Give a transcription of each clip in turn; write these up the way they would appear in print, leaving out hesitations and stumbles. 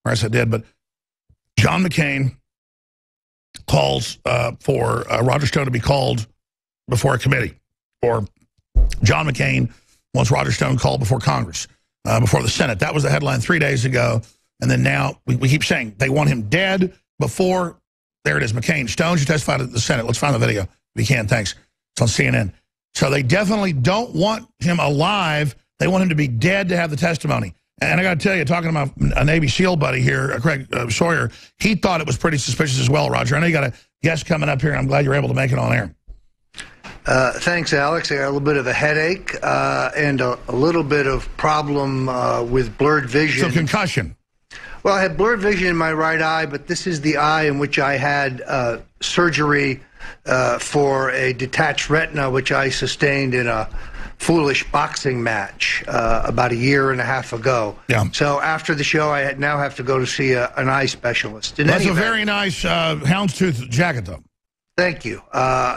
or I said did, but John McCain calls for Roger Stone to be called before a committee, or John McCain wants Roger Stone called before Congress, before the Senate. That was the headline 3 days ago. And then now we keep saying they want him dead before. There it is, McCain. Stone should testify to the Senate. Let's find the video if you can. Thanks. It's on CNN. So they definitely don't want him alive. They want him to be dead to have the testimony. And I got to tell you, talking to my Navy SEAL buddy here, Craig Sawyer, he thought it was pretty suspicious as well, Roger. I know you got a guest coming up here, and I'm glad you're able to make it on air. Thanks, Alex. I got a little bit of a headache and a little bit of problem with blurred vision. So concussion. Well, I had blurred vision in my right eye, but this is the eye in which I had surgery for a detached retina, which I sustained in a foolish boxing match about 1.5 years ago. Yeah. So after the show, I now have to go to see an eye specialist. That's a very nice houndstooth jacket, though. Thank you.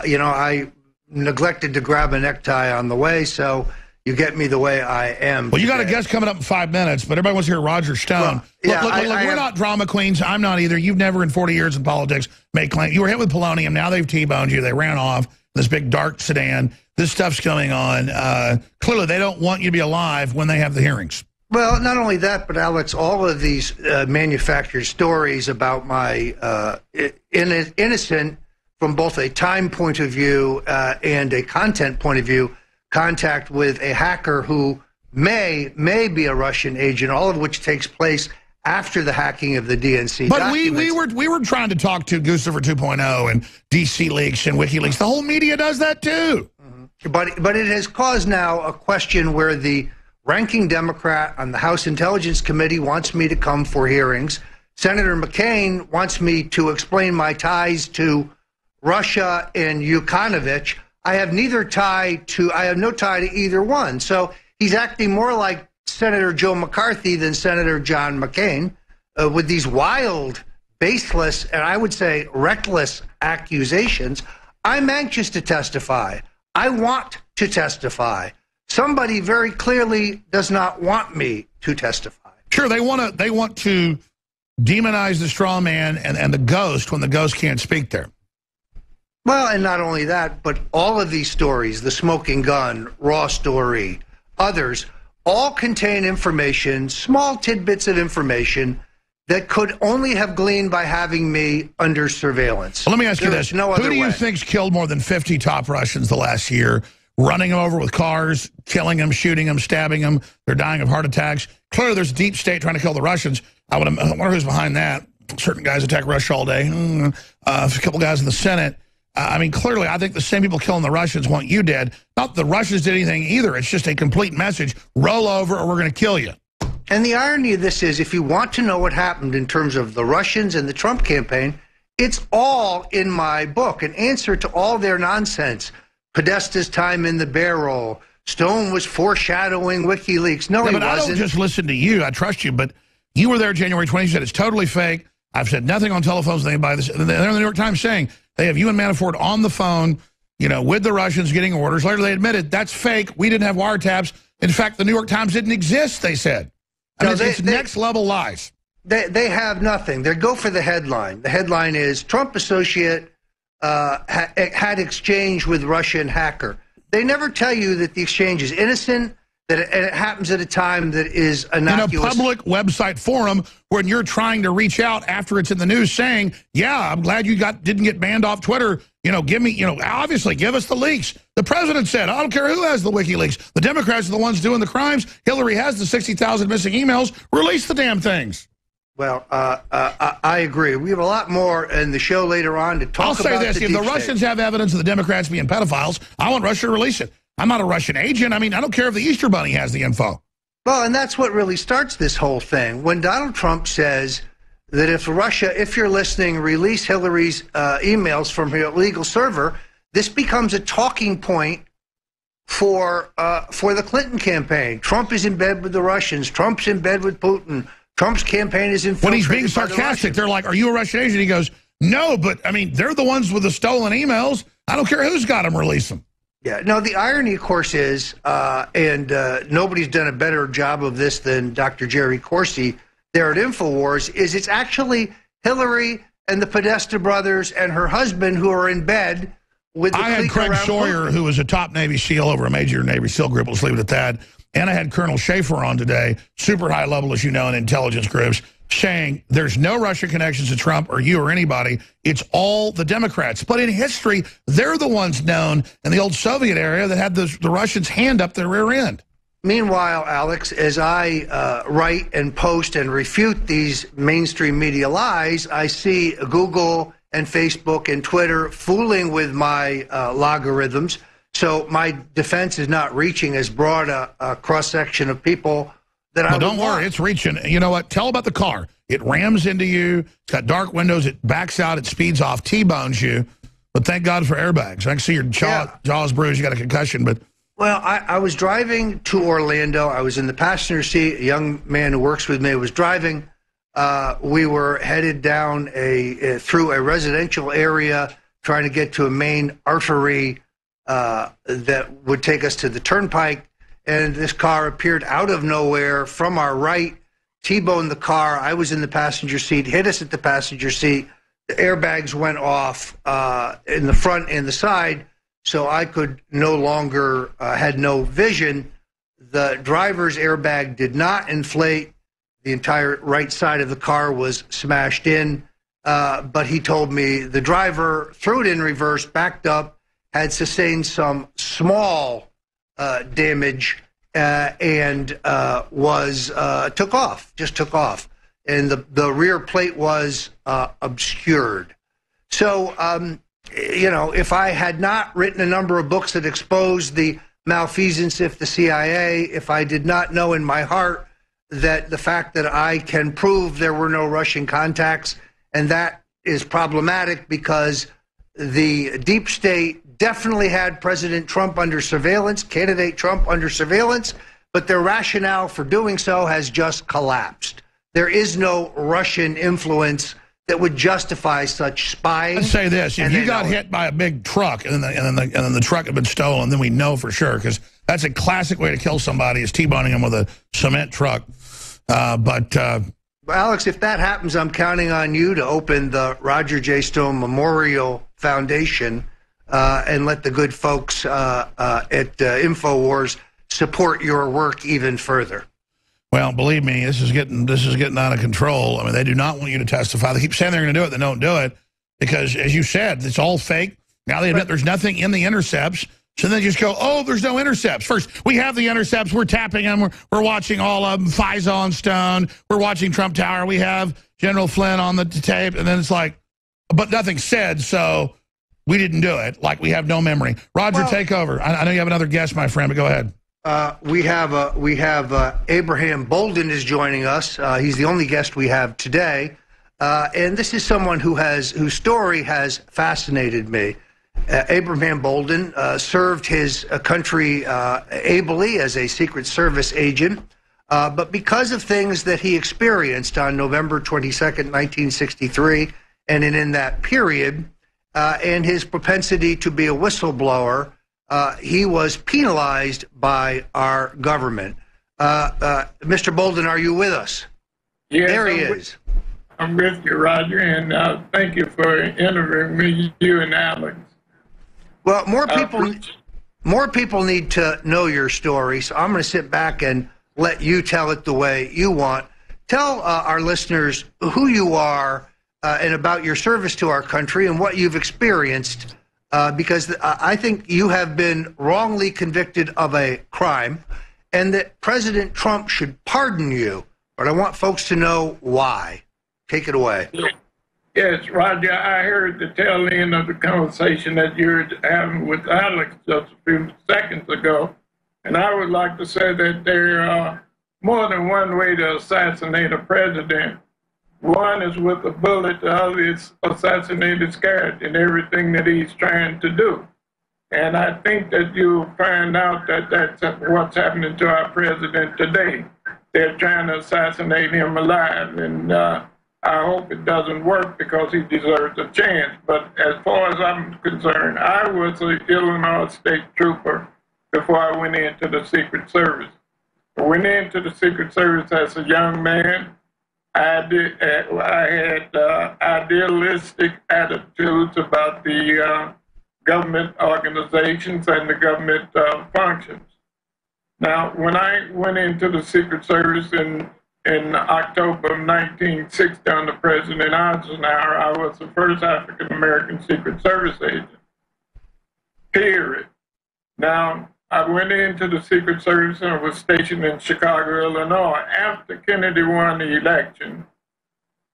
You know, I neglected to grab a necktie on the way, so you get me the way I am. Well, you got a guest coming up in 5 minutes, but everybody wants to hear Roger Stone. Well, look, we're not drama queens. I'm not either. You've never in 40 years in politics made claims. You were hit with polonium. Now they've T-boned you. They ran off this big dark sedan. This stuff's going on. Clearly, they don't want you to be alive when they have the hearings. Well, not only that, but Alex, all of these manufactured stories about my innocent, from both a time point of view and a content point of view, contact with a hacker who may be a Russian agent, all of which takes place after the hacking of the DNC But documents. we were trying to talk to Guccifer 2.0 and DC Leaks and WikiLeaks. The whole media does that too. But it has caused now a question where the ranking Democrat on the House Intelligence Committee wants me to come for hearings. Senator McCain wants me to explain my ties to Russia and Yukounovich. I have no tie to either one. So he's acting more like Senator Joe McCarthy than Senator John McCain with these wild, baseless, and I would say reckless accusations. I'm anxious to testify. I want to testify. Somebody very clearly does not want me to testify. Sure, they want to demonize the straw man and the ghost when the ghost can't speak there. Well, and not only that, but all of these stories, the smoking gun, raw story, others, all contain information, small tidbits of information that could only have gleaned by having me under surveillance. Well, let me ask you this. Who do you think's killed more than 50 top Russians the last year, running them over with cars, killing them, shooting them, stabbing them? They're dying of heart attacks. Clearly, there's a deep state trying to kill the Russians. I wonder who's behind that. Certain guys attack Russia all day. A couple guys in the Senate. I mean, clearly, I think the same people killing the Russians want you dead. Not the Russians did anything either. It's just a complete message. Roll over or we're going to kill you. And the irony of this is, if you want to know what happened in terms of the Russians and the Trump campaign, it's all in my book. An answer to all their nonsense. Podesta's time in the barrel. Stone was foreshadowing WikiLeaks. No, he wasn't. I don't just listen to you. I trust you. But you were there January 20th. You said it's totally fake. I've said nothing on telephones with anybody. They're in the New York Times saying they have you and Manafort on the phone, you know, with the Russians getting orders. Later they admitted that's fake. We didn't have wiretaps. In fact, the New York Times didn't exist, they said. I mean, it's next level lies. They have nothing. They go for the headline. The headline is Trump associate had exchange with Russian hacker. They never tell you that the exchange is innocent, that it happens at a time that is innocuous. In a public website forum when you're trying to reach out after it's in the news saying, yeah, I'm glad you didn't get banned off Twitter. You know, obviously give us the leaks. The president said, I don't care who has the WikiLeaks. The Democrats are the ones doing the crimes. Hillary has the 60,000 missing emails. Release the damn things. Well, I agree. We have a lot more in the show later on to talk about. I'll say this. If the Russians have evidence of the Democrats being pedophiles, I want Russia to release it. I'm not a Russian agent. I mean, I don't care if the Easter Bunny has the info. Well, and that's what really starts this whole thing. When Donald Trump says that if Russia, if you're listening, release Hillary's emails from her illegal server, this becomes a talking point for the Clinton campaign. Trump is in bed with the Russians. Trump's in bed with Putin. Trump's campaign is infiltrated. When he's being sarcastic, they're like, are you a Russian agent? He goes, no, but, I mean, they're the ones with the stolen emails. I don't care who's got them, release them. Yeah, no, the irony, of course, is, and nobody's done a better job of this than Dr. Jerry Corsi, there at InfoWars is it's actually Hillary and the Podesta brothers and her husband who are in bed with the I had Craig Sawyer, who was a top Navy SEAL over a major Navy SEAL group. Let's leave it at that. And I had Colonel Schaefer on today, super high level, as you know, in intelligence groups, saying there's no Russian connections to Trump or you or anybody. It's all the Democrats. But in history, they're the ones known in the old Soviet area that had the Russians' hand up their rear end. Meanwhile, Alex, as I write and post and refute these mainstream media lies, I see Google and Facebook and Twitter fooling with my logarithms. So my defense is not reaching as broad a cross-section of people that I would don't want. worry, it's reaching. You know what? Tell about the car. It rams into you. It's got dark windows. It backs out. It speeds off, T-bones you. But thank God for airbags. I can see your jaw's bruised. You got a concussion, but... Well, I was driving to Orlando. I was in the passenger seat. A young man who works with me was driving. We were headed down through a residential area, trying to get to a main artery that would take us to the turnpike. And this car appeared out of nowhere from our right, T-boned the car. I was in the passenger seat, hit us at the passenger seat. The airbags went off in the front and the side. So I could no longer, had no vision. The driver's airbag did not inflate. The entire right side of the car was smashed in. But he told me the driver threw it in reverse, backed up, had sustained some small damage, and took off, just took off. And the rear plate was obscured. So, you know, if I had not written a number of books that exposed the malfeasance of the CIA, if I did not know in my heart that the fact that I can prove there were no Russian contacts, and that is problematic because the deep state definitely had President Trump under surveillance, candidate Trump under surveillance, but their rationale for doing so has just collapsed. There is no Russian influence that would justify such spying. Let's say this: if you got hit by a big truck and then the truck had been stolen, then we know for sure, because that's a classic way to kill somebody, is T-boning them with a cement truck. Alex, if that happens, I'm counting on you to open the Roger J. Stone Memorial Foundation and let the good folks at InfoWars support your work even further. Well, believe me, this is getting out of control. I mean, they do not want you to testify. They keep saying they're going to do it, they don't do it, because, as you said, it's all fake. Now they admit there's nothing in the intercepts, so they just go, oh, there's no intercepts. First, we have the intercepts, we're tapping them, we're watching all of them, FISA on Stone, we're watching Trump Tower, we have General Flynn on the tape, and then it's like, but nothing said, so we didn't do it. Like, we have no memory. Roger, take over. I know you have another guest, my friend, but go ahead. We have Abraham Bolden is joining us. He's the only guest we have today, and this is someone whose story has fascinated me. Abraham Bolden served his country ably as a Secret Service agent, but because of things that he experienced on November 22nd, 1963, and in that period, and his propensity to be a whistleblower, he was penalized by our government. Mr. Bolden, are you with us? Yes, there he is. I'm with you, Roger, and thank you for interviewing me, you and Alex. Well, more people need to know your story, so I'm going to sit back and let you tell it the way you want. Tell our listeners who you are and about your service to our country and what you've experienced, because I think you have been wrongly convicted of a crime and that President Trump should pardon you, but I want folks to know why. Take it away. Yes, Roger, I heard the tail end of the conversation that you were having with Alex just a few seconds ago, and I would like to say that there are more than one way to assassinate a president. One is with a bullet, the other is assassinate his character and everything that he's trying to do. And I think that you'll find out that that's what's happening to our president today. They're trying to assassinate him alive, and I hope it doesn't work because he deserves a chance. But as far as I'm concerned, I was an Illinois state trooper before I went into the Secret Service. I went into the Secret Service as a young man. I had idealistic attitudes about the government organizations and the government functions. Now, when I went into the Secret Service in October of 1960 under President Eisenhower, I was the first African-American Secret Service agent, period. Now, I went into the Secret Service and I was stationed in Chicago, Illinois. After Kennedy won the election,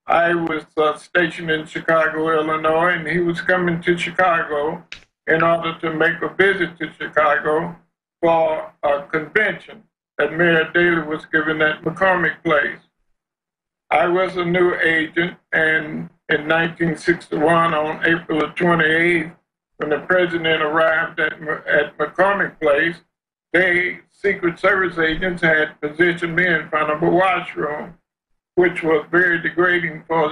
I was stationed in Chicago, Illinois, and he was coming to Chicago in order to make a visit to Chicago for a convention that Mayor Daley was giving at McCormick Place. I was a new agent, and in 1961, on April the 28th, when the president arrived at McCormick Place, they, Secret Service agents, had positioned me in front of a washroom, which was very degrading for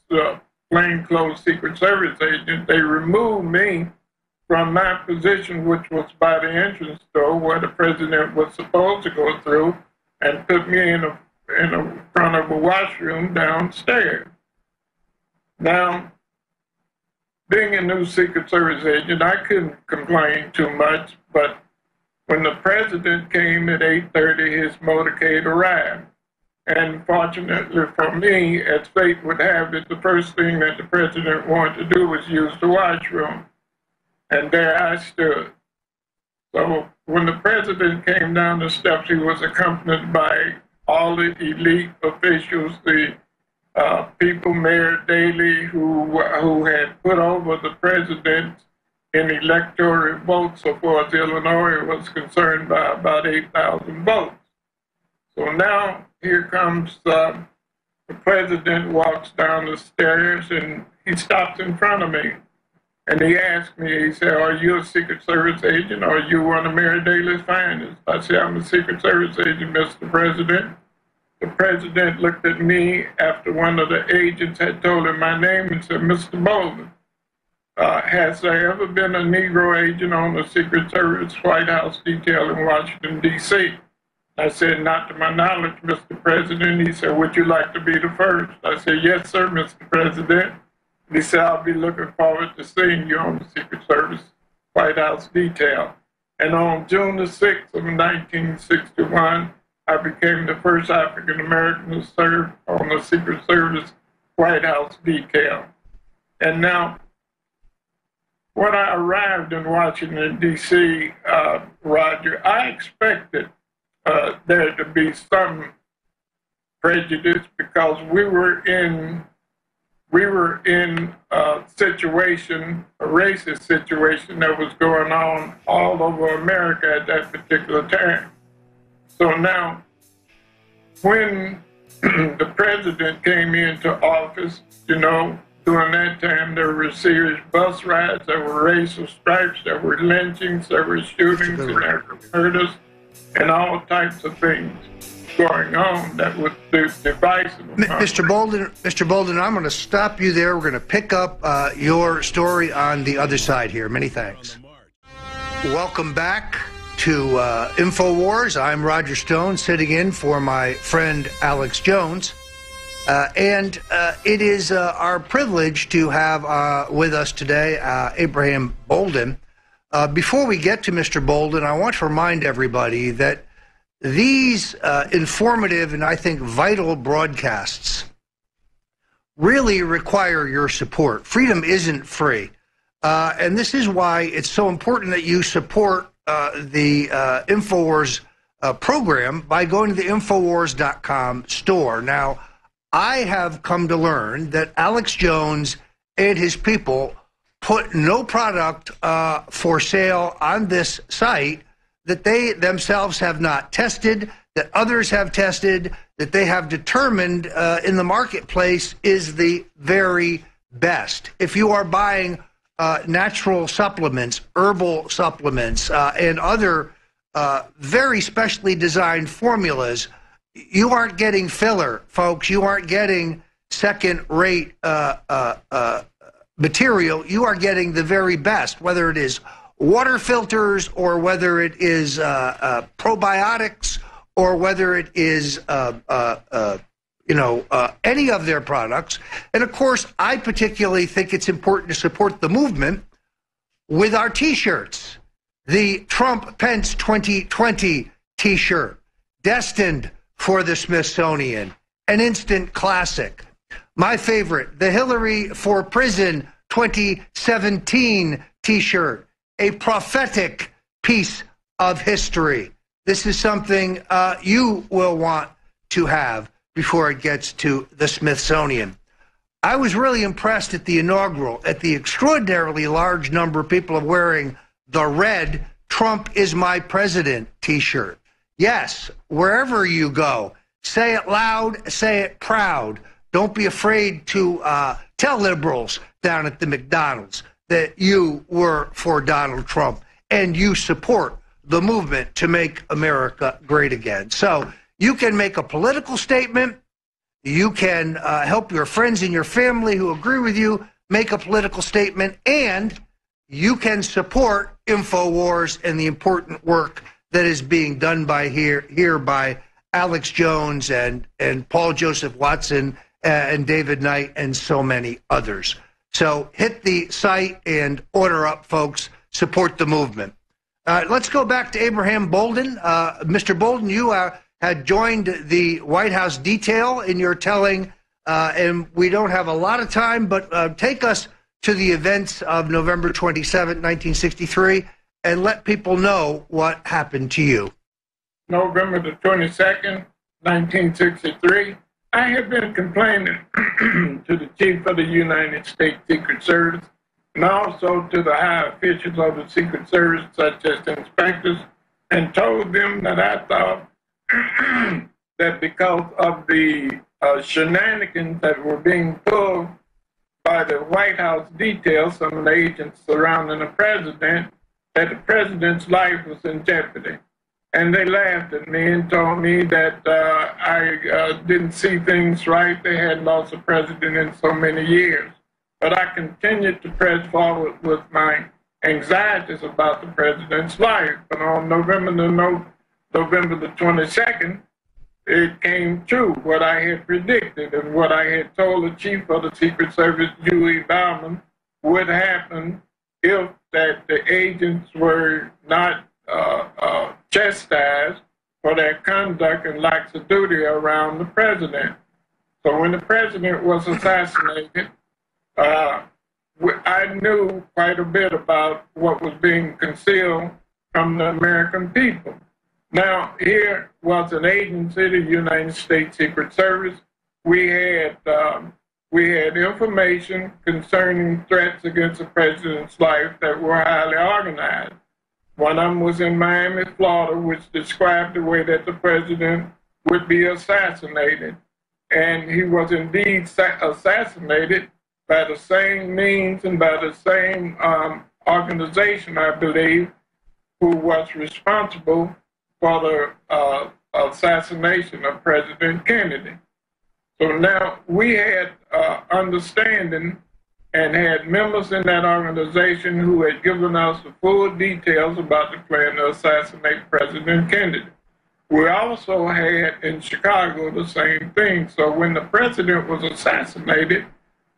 the plainclothes Secret Service agent. They removed me from my position, which was by the entrance door where the president was supposed to go through, and put me in front of a washroom downstairs. Now, being a new Secret Service agent, I couldn't complain too much, but when the president came at 8:30, his motorcade arrived. And fortunately for me, as fate would have it, the first thing that the president wanted to do was use the washroom. And there I stood. So when the president came down the steps, he was accompanied by all the elite officials, the people, Mayor Daley, who had put over the president in electoral votes so far as Illinois was concerned by about 8,000 votes. So now here comes the president, walks down the stairs, and he stops in front of me. And he asked me, he said, "Are you a Secret Service agent, or are you one of Mayor Daley's finest?" I said, "I'm a Secret Service agent, Mr. President." The president looked at me after one of the agents had told him my name and said, "Mr. Bolden, has there ever been a Negro agent on the Secret Service White House detail in Washington, D.C.? I said, "Not to my knowledge, Mr. President." He said, "Would you like to be the first?" I said, "Yes, sir, Mr. President." He said, "I'll be looking forward to seeing you on the Secret Service White House detail." And on June the 6th of 1961, I became the first African American to serve on the Secret Service White House detail. And now, when I arrived in Washington, D.C., Roger, I expected there to be some prejudice because we were in a situation, a racist situation that was going on all over America at that particular time. So now, when the president came into office, you know, during that time, there were serious bus riots, there were racial stripes, there were lynchings, there were shootings, and there were murders, and all types of things going on that was divisive. Mr. Bolden, I'm going to stop you there. We're going to pick up your story on the other side here. Many thanks. Welcome back to InfoWars. I'm Roger Stone, sitting in for my friend Alex Jones. And it is our privilege to have with us today Abraham Bolden. Before we get to Mr. Bolden, I want to remind everybody that these informative and I think vital broadcasts really require your support. Freedom isn't free. And this is why it's so important that you support the InfoWars program by going to the Infowars.com store. Now, I have come to learn that Alex Jones and his people put no product for sale on this site that they themselves have not tested, that others have tested, that they have determined in the marketplace is the very best. If you are buying natural supplements, herbal supplements, and other very specially designed formulas, you aren't getting filler, folks. You aren't getting second-rate material. You are getting the very best, whether it is water filters or whether it is probiotics or whether it is any of their products. And of course, I particularly think it's important to support the movement with our T-shirts. The Trump-Pence 2020 T-shirt, destined for the Smithsonian, an instant classic. My favorite, the Hillary for Prison 2017 T-shirt, a prophetic piece of history. This is something you will want to have before it gets to the Smithsonian. I was really impressed at the inaugural, at the extraordinarily large number of people wearing the red "Trump is my president" T-shirt. Yes, wherever you go, say it loud, say it proud. Don't be afraid to tell liberals down at the McDonald's that you were for Donald Trump and you support the movement to make America great again. So you can make a political statement. You can help your friends and your family who agree with you make a political statement, and you can support InfoWars and the important work that is being done by here by Alex Jones and Paul Joseph Watson and David Knight and so many others. So hit the site and order up, folks. Support the movement. Let's go back to Abraham Bolden. Mr. Bolden, you had joined the White House detail in your telling, and we don't have a lot of time, but take us to the events of November 27, 1963, and let people know what happened to you. November the 22nd, 1963, I had been complaining to the Chief of the United States Secret Service and also to the high officials of the Secret Service, such as the inspectors, and told them that I thought that because of the shenanigans that were being pulled by the White House detail, some of the agents surrounding the president, that the president's life was in jeopardy. And they laughed at me and told me that I didn't see things right. They hadn't lost a president in so many years. But I continued to press forward with my anxieties about the president's life. But on November the 22nd, it came true, what I had predicted and what I had told the Chief of the Secret Service, Dewey Bauman, would happen if that the agents were not chastised for their conduct and lax of duty around the president. So when the president was assassinated, I knew quite a bit about what was being concealed from the American people. Now, here was an agency, the United States Secret Service. We had information concerning threats against the president's life that were highly organized. One of them was in Miami, Florida, which described the way that the president would be assassinated. And he was indeed assassinated by the same means and by the same organization, I believe, who was responsible for the assassination of President Kennedy. So now we had understanding and had members in that organization who had given us the full details about the plan to assassinate President Kennedy. We also had in Chicago the same thing. So when the president was assassinated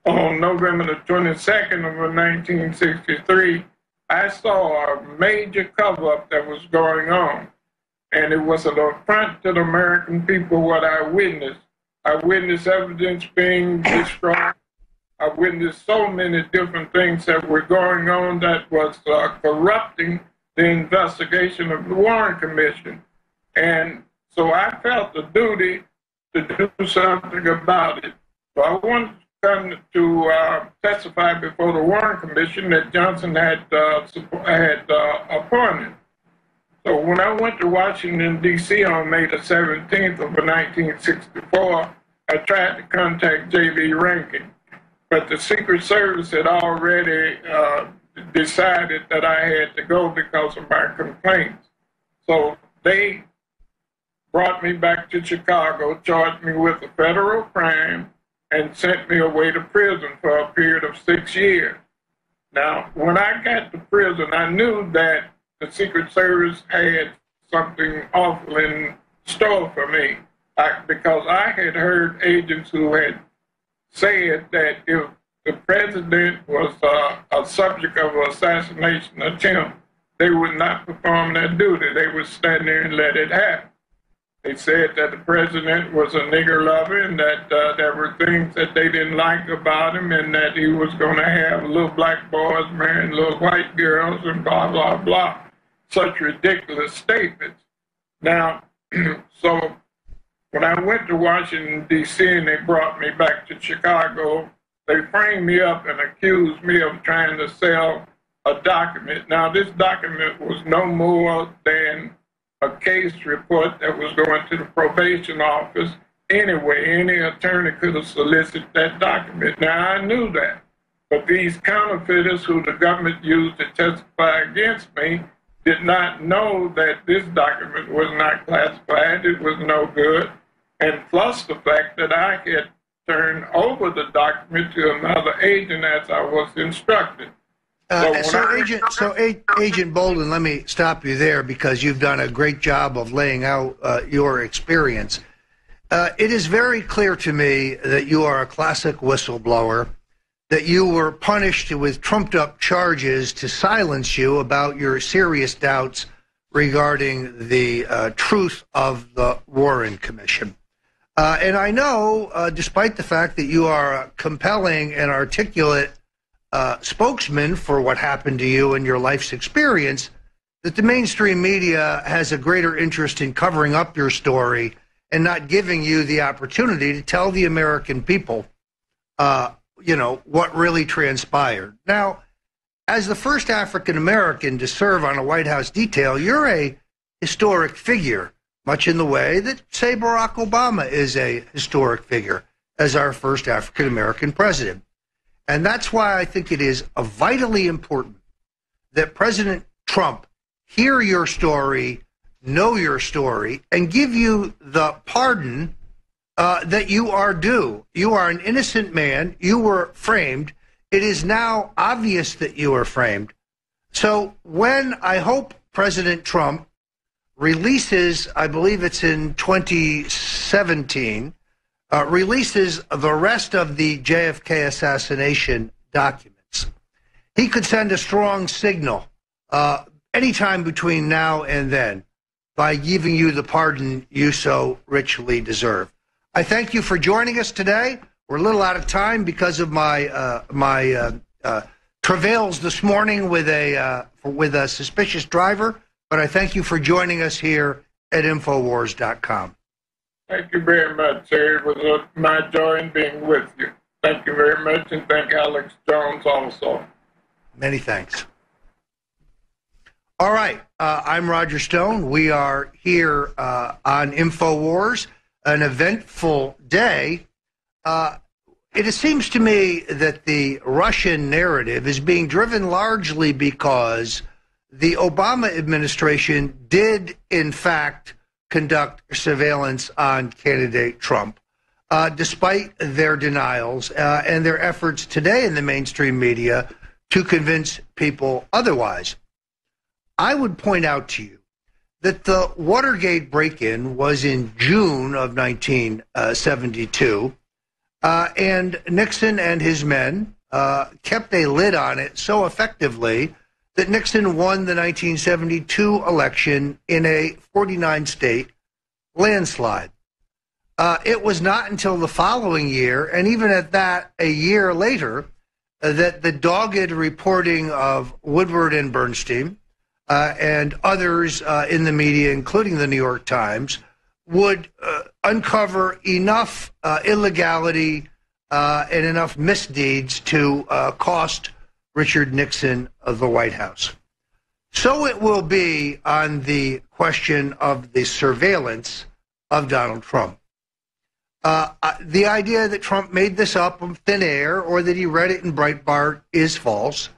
on November the 22nd of 1963, I saw a major cover-up that was going on. And it was an affront to the American people what I witnessed. I witnessed evidence being destroyed. I witnessed so many different things that were going on that was corrupting the investigation of the Warren Commission. And so I felt the duty to do something about it. So I wanted to come to testify before the Warren Commission that Johnson had appointed. So when I went to Washington, D.C. on May the 17th of 1964, I tried to contact J.B. Rankin. But the Secret Service had already decided that I had to go because of my complaints. So they brought me back to Chicago, charged me with a federal crime, and sent me away to prison for a period of 6 years. Now, when I got to prison, I knew that the Secret Service had something awful in store for me. because I had heard agents who had said that if the president was a subject of an assassination attempt, they would not perform their duty. They would stand there and let it happen. They said that the president was a nigger lover and that there were things that they didn't like about him and that he was going to have little black boys marrying little white girls and blah, blah, blah. Such ridiculous statements. Now, so when I went to Washington, D.C., and they brought me back to Chicago, they framed me up and accused me of trying to sell a document. Now, this document was no more than a case report that was going to the probation office. Anyway, any attorney could have solicited that document. Now, I knew that. But these counterfeiters who the government used to testify against me did not know that this document was not classified. It was no good. And plus the fact that I had turned over the document to another agent as I was instructed. Agent Bolden, let me stop you there because you've done a great job of laying out your experience. It is very clear to me that you are a classic whistleblower, that you were punished with trumped-up charges to silence you about your serious doubts regarding the truth of the Warren Commission. And I know, despite the fact that you are a compelling and articulate spokesman for what happened to you and your life's experience, that the mainstream media has a greater interest in covering up your story and not giving you the opportunity to tell the American people, what really transpired. Now, as the first African American to serve on a White House detail, you're a historic figure, much in the way that, say, Barack Obama is a historic figure as our first African American president. And that's why I think it is vitally important that President Trump hear your story, know your story, and give you the pardon that you are due. You are an innocent man. You were framed. It is now obvious that you are framed. So when I hope President Trump releases, I believe it's in 2017, releases the rest of the JFK assassination documents, he could send a strong signal anytime between now and then by giving you the pardon you so richly deserve. I thank you for joining us today. We're a little out of time because of my travails this morning with a suspicious driver, but I thank you for joining us here at Infowars.com. Thank you very much, sir. It was my joy in being with you. Thank you very much, and thank Alex Jones also. Many thanks. All right, I'm Roger Stone. We are here on Infowars, an eventful day. It seems to me that the Russian narrative is being driven largely because the Obama administration did, in fact, conduct surveillance on candidate Trump, despite their denials and their efforts today in the mainstream media to convince people otherwise. I would point out to you that the Watergate break-in was in June of 1972, and Nixon and his men kept a lid on it so effectively that Nixon won the 1972 election in a 49-state landslide. It was not until the following year, and even at that, a year later, that the dogged reporting of Woodward and Bernstein and others in the media, including the New York Times, would uncover enough illegality and enough misdeeds to cost Richard Nixon of the White House. So it will be on the question of the surveillance of Donald Trump. The idea that Trump made this up from thin air or that he read it in Breitbart is false.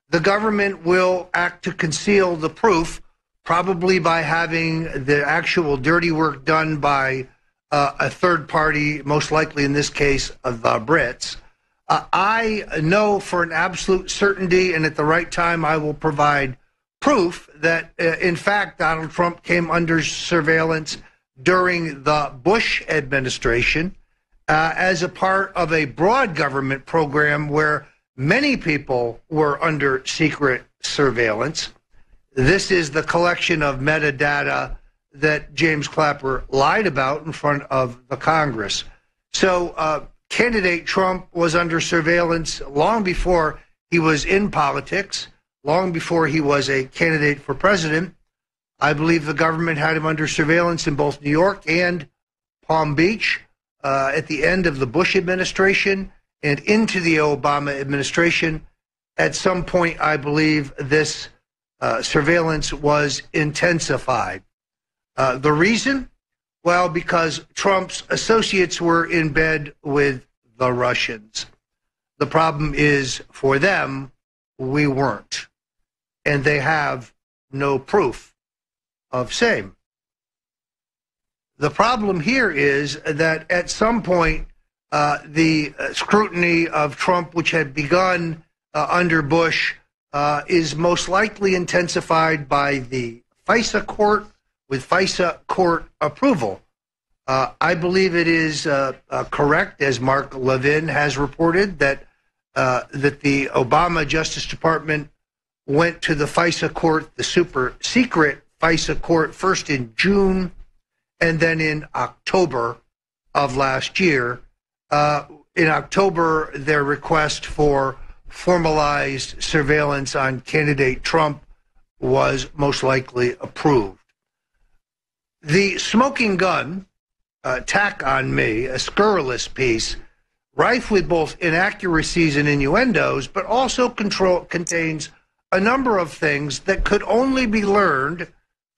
The government will act to conceal the proof, probably by having the actual dirty work done by a third party, most likely in this case of the Brits. I know for an absolute certainty, and at the right time I will provide proof that, in fact, Donald Trump came under surveillance during the Bush administration as a part of a broad government program where many people were under secret surveillance. This is the collection of metadata that James Clapper lied about in front of the Congress. So candidate Trump was under surveillance long before he was in politics, long before he was a candidate for president. I believe the government had him under surveillance in both New York and Palm Beach at the end of the Bush administration and into the Obama administration. At some point, I believe this surveillance was intensified. The reason? Well, because Trump's associates were in bed with the Russians. The problem is, for them, we weren't. And they have no proof of same. The problem here is that at some point, the scrutiny of Trump, which had begun under Bush, is most likely intensified by the FISA court with FISA court approval. I believe it is correct, as Mark Levin has reported, that the Obama Justice Department went to the FISA court, the super secret FISA court, first in June and then in October of last year. In October, their request for formalized surveillance on candidate Trump was most likely approved. The smoking gun attack on me, a scurrilous piece, rife with both inaccuracies and innuendos, but also contains a number of things that could only be learned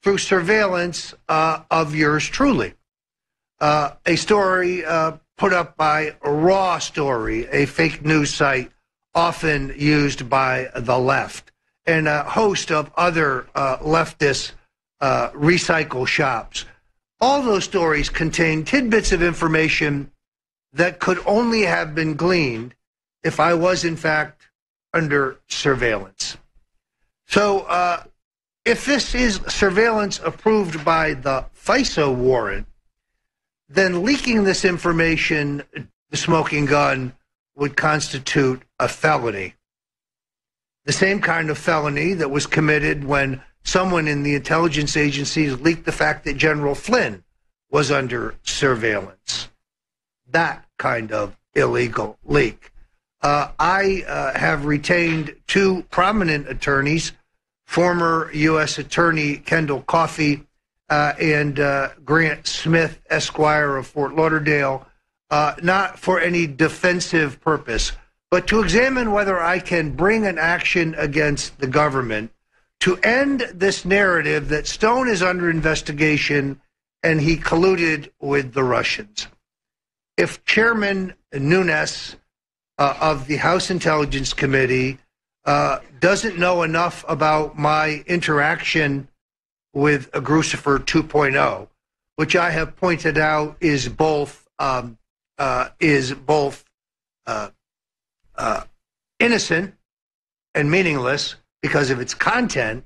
through surveillance of yours truly. A story put up by Raw Story, a fake news site often used by the left, and a host of other leftist recycle shops. All those stories contain tidbits of information that could only have been gleaned if I was, in fact, under surveillance. So if this is surveillance approved by the FISA warrant, then leaking this information, the smoking gun, would constitute a felony. The same kind of felony that was committed when someone in the intelligence agencies leaked the fact that General Flynn was under surveillance. That kind of illegal leak. I have retained two prominent attorneys, former U.S. Attorney Kendall Coffey and Grant Smith, Esquire of Fort Lauderdale, not for any defensive purpose, but to examine whether I can bring an action against the government to end this narrative that Stone is under investigation and he colluded with the Russians. If Chairman Nunes of the House Intelligence Committee doesn't know enough about my interaction with Grucifer 2.0, which I have pointed out is both innocent and meaningless because of its content,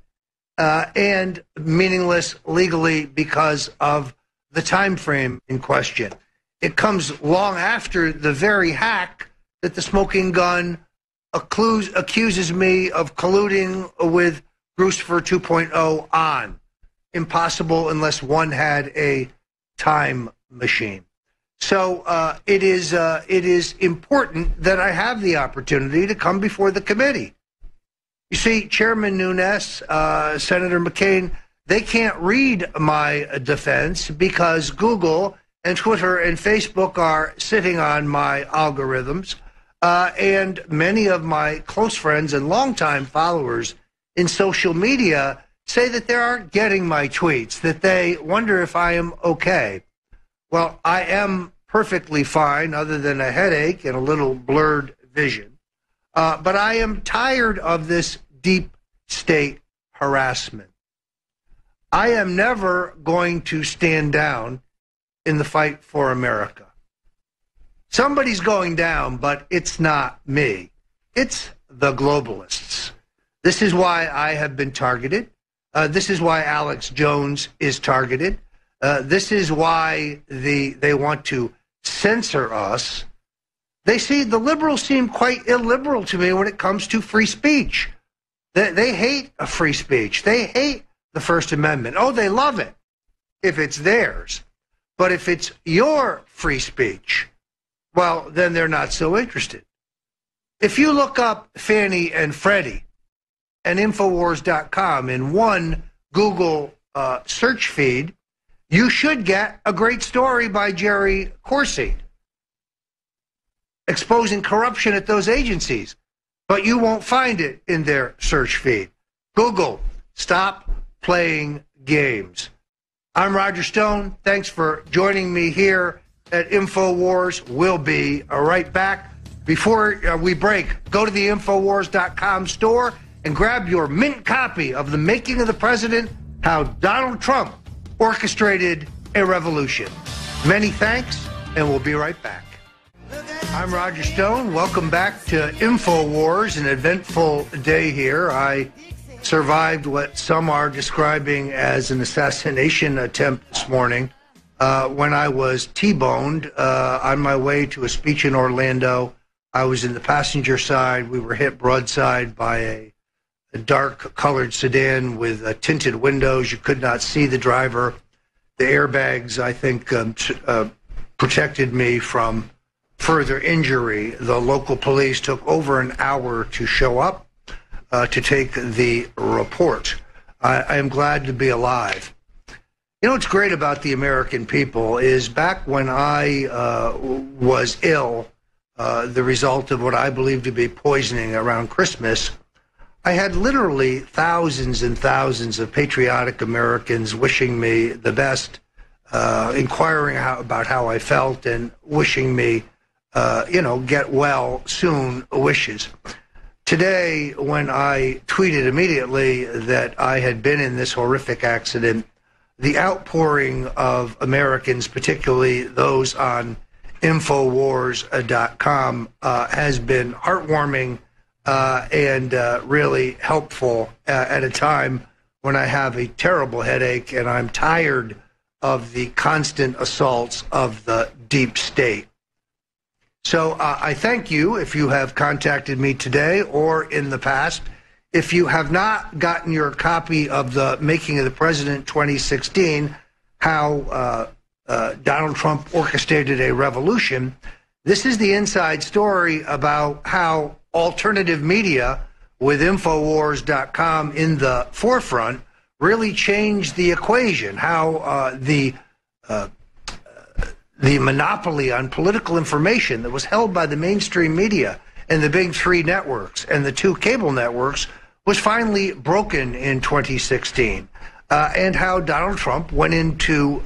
and meaningless legally because of the time frame in question. It comes long after the very hack that the smoking gun accuses me of colluding with Grucifer 2.0 on. Impossible unless one had a time machine. So it is important that I have the opportunity to come before the committee. You see, Chairman Nunes, Senator McCain, they can't read my defense because Google and Twitter and Facebook are sitting on my algorithms, and many of my close friends and longtime followers in social media say that they aren't getting my tweets, that they wonder if I am okay. Well, I am perfectly fine other than a headache and a little blurred vision. But I am tired of this deep state harassment. I am never going to stand down in the fight for America. Somebody's going down, but it's not me. It's the globalists. This is why I have been targeted. This is why Alex Jones is targeted. This is why they want to censor us. The liberals seem quite illiberal to me when it comes to free speech. They hate a free speech. They hate the First Amendment. Oh, they love it if it's theirs. But if it's your free speech, well, then they're not so interested. If you look up Fannie and Freddie and Infowars.com in one Google search feed, you should get a great story by Jerry Corsi exposing corruption at those agencies. But you won't find it in their search feed. Google, stop playing games. I'm Roger Stone. Thanks for joining me here at InfoWars. We'll be right back. Before we break, go to the Infowars.com store and grab your mint copy of The Making of the President, How Donald Trump Orchestrated a Revolution. Many thanks, and we'll be right back. I'm Roger Stone. Welcome back to InfoWars, an eventful day here. I survived what some are describing as an assassination attempt this morning when I was T-boned on my way to a speech in Orlando. I was in the passenger side. We were hit broadside by a dark-colored sedan with tinted windows. You could not see the driver. The airbags, I think, protected me from further injury. The local police took over an hour to show up to take the report. I am glad to be alive. You know what's great about the American people is back when I was ill, the result of what I believe to be poisoning around Christmas, I had literally thousands and thousands of patriotic Americans wishing me the best, inquiring about how I felt and wishing me get well soon wishes. Today, when I tweeted immediately that I had been in this horrific accident, the outpouring of Americans, particularly those on Infowars.com, has been heartwarming and really helpful at a time when I have a terrible headache and I'm tired of the constant assaults of the deep state. So I thank you if you have contacted me today or in the past. If you have not gotten your copy of The Making of the President 2016, how Donald Trump orchestrated a revolution, this is the inside story about how alternative media, with Infowars.com in the forefront, really changed the equation, how the monopoly on political information that was held by the mainstream media and the big three networks and the two cable networks was finally broken in 2016, and how Donald Trump went into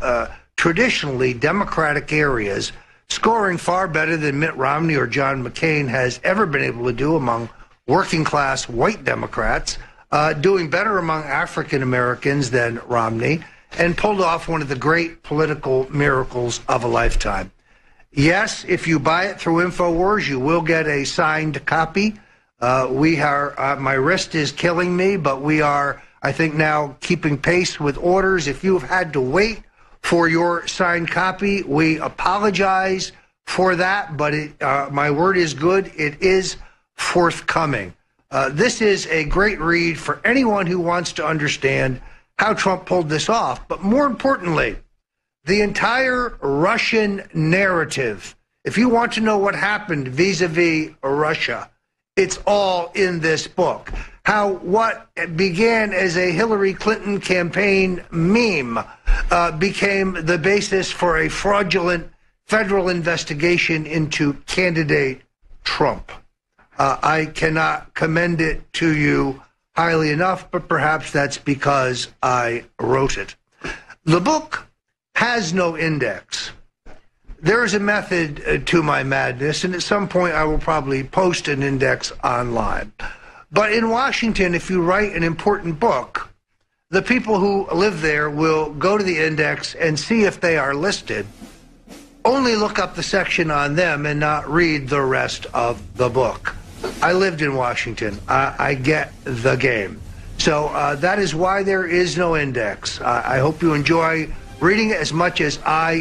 traditionally Democratic areas, scoring far better than Mitt Romney or John McCain has ever been able to do among working-class white Democrats, doing better among African Americans than Romney, and pulled off one of the great political miracles of a lifetime. Yes, if you buy it through InfoWars, you will get a signed copy. My wrist is killing me, but we are, I think, now keeping pace with orders. If you have had to wait for your signed copy, we apologize for that, but my word is good. It is forthcoming. This is a great read for anyone who wants to understand how Trump pulled this off. But more importantly, the entire Russian narrative. If you want to know what happened vis-a-vis Russia, it's all in this book. How what began as a Hillary Clinton campaign meme became the basis for a fraudulent federal investigation into candidate Trump. I cannot commend it to you highly enough, but perhaps that's because I wrote it. The book has no index. There is a method to my madness, and at some point I will probably post an index online. But in Washington, if you write an important book, the people who live there will go to the index and see if they are listed. Only look up the section on them and not read the rest of the book. I lived in Washington. I get the game. So that is why there is no index. I hope you enjoy reading as much as I